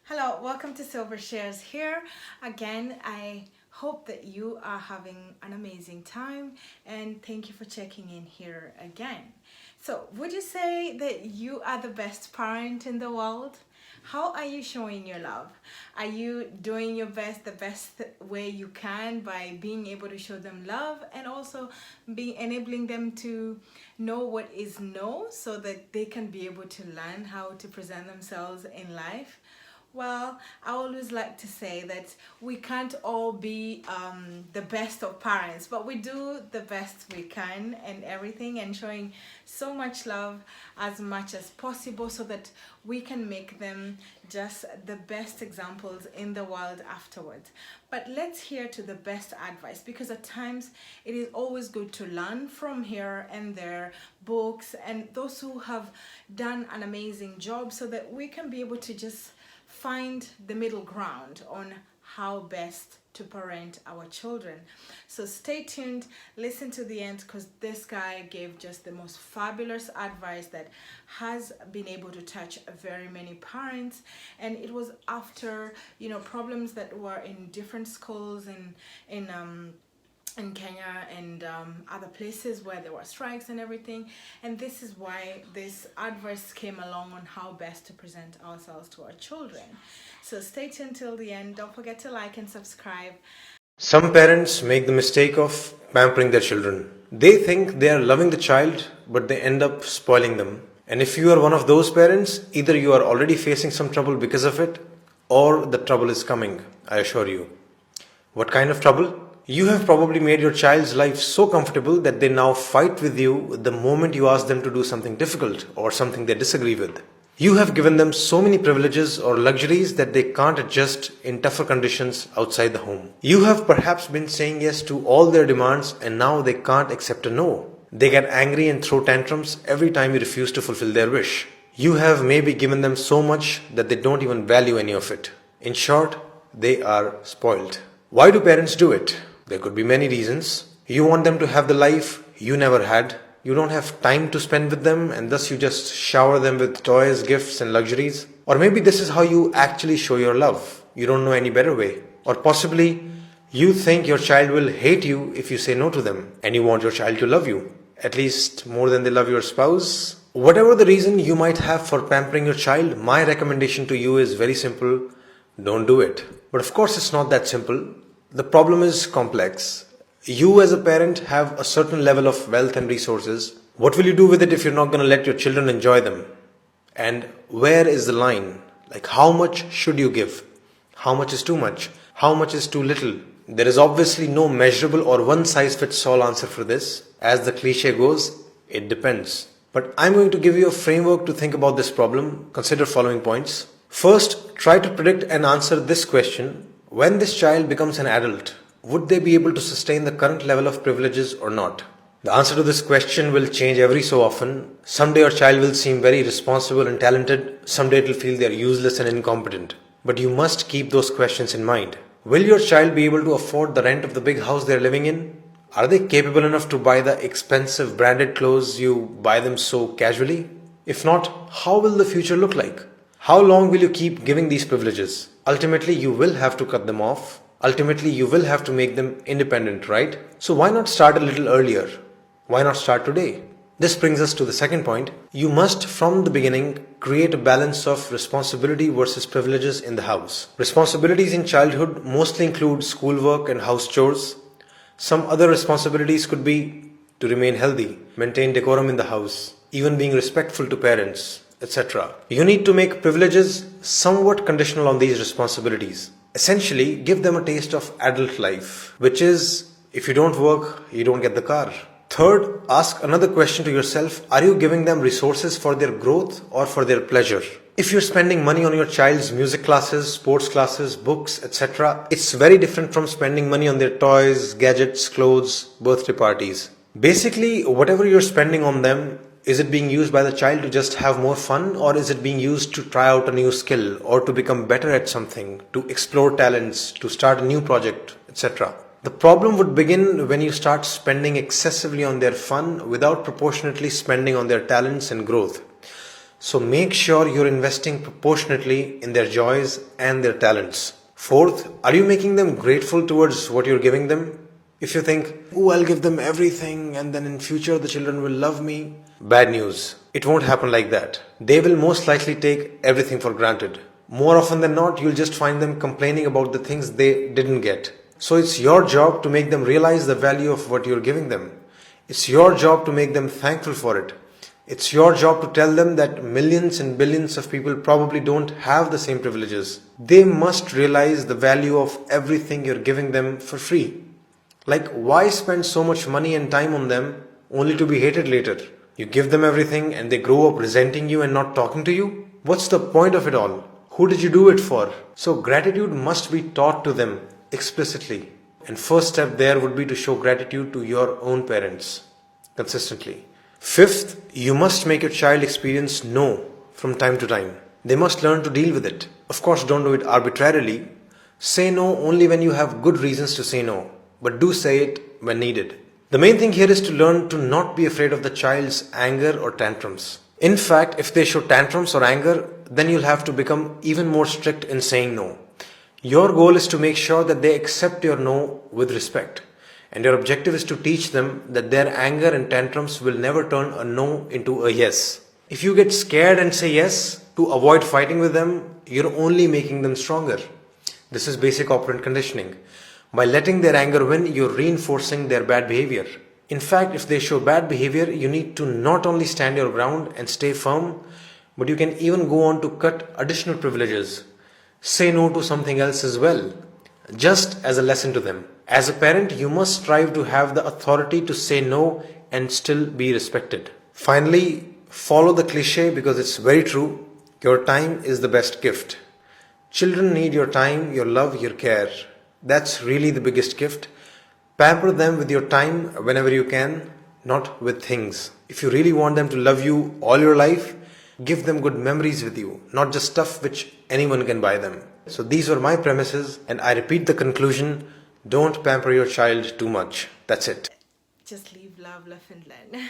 Hello, welcome to Silver Shares here. Again, I hope that you are having an amazing time and thank you for checking in here again. So, would you say that you are the best parent in the world? How are you showing your love? Are you doing your best, the best way you can by being able to show them love and also be enabling them to know what is no so that they can be able to learn how to present themselves in life? Well, I always like to say that we can't all be the best of parents, but we do the best we can and everything, and showing so much love as much as possible so that we can make them just the best examples in the world afterwards. But let's hear to the best advice, because at times it is always good to learn from here and there, books and those who have done an amazing job, so that we can be able to just find the middle ground on how best to parent our children. So stay tuned, listen to the end, because this guy gave just the most fabulous advice that has been able to touch very many parents. And it was after problems that were in different schools in Kenya and other places where there were strikes and everything. And this is why this advice came along on how best to present ourselves to our children. So stay tuned till the end. Don't forget to like and subscribe. Some parents make the mistake of pampering their children. They think they are loving the child, but they end up spoiling them. And if you are one of those parents, either you are already facing some trouble because of it, or the trouble is coming, I assure you. What kind of trouble? You have probably made your child's life so comfortable that they now fight with you the moment you ask them to do something difficult or something they disagree with. You have given them so many privileges or luxuries that they can't adjust in tougher conditions outside the home. You have perhaps been saying yes to all their demands and now they can't accept a no. They get angry and throw tantrums every time you refuse to fulfill their wish. You have maybe given them so much that they don't even value any of it. In short, they are spoiled. Why do parents do it? There could be many reasons. You want them to have the life you never had. You don't have time to spend with them and thus you just shower them with toys, gifts and luxuries. Or maybe this is how you actually show your love. You don't know any better way. Or possibly you think your child will hate you if you say no to them and you want your child to love you, at least more than they love your spouse. Whatever the reason you might have for pampering your child, my recommendation to you is very simple. Don't do it. But of course it's not that simple. The problem is complex. You as a parent have a certain level of wealth and resources. What will you do with it if you're not going to let your children enjoy them? And where is the line? Like, how much should you give? How much is too much? How much is too little? There is obviously no measurable or one size fits all answer for this. As the cliche goes, it depends. But I'm going to give you a framework to think about this problem. Consider following points. First, try to predict and answer this question. When this child becomes an adult, would they be able to sustain the current level of privileges or not? The answer to this question will change every so often. Someday your child will seem very responsible and talented. Someday it will feel they are useless and incompetent. But you must keep those questions in mind. Will your child be able to afford the rent of the big house they are living in? Are they capable enough to buy the expensive branded clothes you buy them so casually? If not, how will the future look like? How long will you keep giving these privileges? Ultimately, you will have to cut them off. Ultimately, you will have to make them independent, right? So why not start a little earlier? Why not start today? This brings us to the second point. You must, from the beginning, create a balance of responsibility versus privileges in the house. Responsibilities in childhood mostly include schoolwork and house chores. Some other responsibilities could be to remain healthy, maintain decorum in the house, even being respectful to parents, etc. You need to make privileges somewhat conditional on these responsibilities. Essentially, give them a taste of adult life, which is, if you don't work, you don't get the car. Third, ask another question to yourself. Are you giving them resources for their growth or for their pleasure? If you're spending money on your child's music classes, sports classes, books, etc., it's very different from spending money on their toys, gadgets, clothes, birthday parties. Basically, whatever you're spending on them, is it being used by the child to just have more fun, or is it being used to try out a new skill or to become better at something, to explore talents, to start a new project, etc.? The problem would begin when you start spending excessively on their fun without proportionately spending on their talents and growth. So make sure you're investing proportionately in their joys and their talents. Fourth, are you making them grateful towards what you're giving them? If you think, oh, I'll give them everything and then in future the children will love me. Bad news. It won't happen like that. They will most likely take everything for granted. More often than not, you'll just find them complaining about the things they didn't get. So it's your job to make them realize the value of what you're giving them. It's your job to make them thankful for it. It's your job to tell them that millions and billions of people probably don't have the same privileges. They must realize the value of everything you're giving them for free. Like, why spend so much money and time on them only to be hated later? You give them everything and they grow up resenting you and not talking to you? What's the point of it all? Who did you do it for? So gratitude must be taught to them explicitly. And first step there would be to show gratitude to your own parents consistently. Fifth, you must make your child experience no from time to time. They must learn to deal with it. Of course, don't do it arbitrarily. Say no only when you have good reasons to say no, but do say it when needed. The main thing here is to learn to not be afraid of the child's anger or tantrums. In fact, if they show tantrums or anger, then you'll have to become even more strict in saying no. Your goal is to make sure that they accept your no with respect. And your objective is to teach them that their anger and tantrums will never turn a no into a yes. If you get scared and say yes to avoid fighting with them, you're only making them stronger. This is basic operant conditioning. By letting their anger win, you're reinforcing their bad behavior. In fact, if they show bad behavior, you need to not only stand your ground and stay firm, but you can even go on to cut additional privileges. Say no to something else as well, just as a lesson to them. As a parent, you must strive to have the authority to say no and still be respected. Finally, follow the cliché because it's very true. Your time is the best gift. Children need your time, your love, your care. That's really the biggest gift. Pamper them with your time whenever you can, not with things. If you really want them to love you all your life, give them good memories with you, not just stuff which anyone can buy them. So these were my premises, and I repeat the conclusion: don't pamper your child too much. That's it. Just leave love, laugh and learn.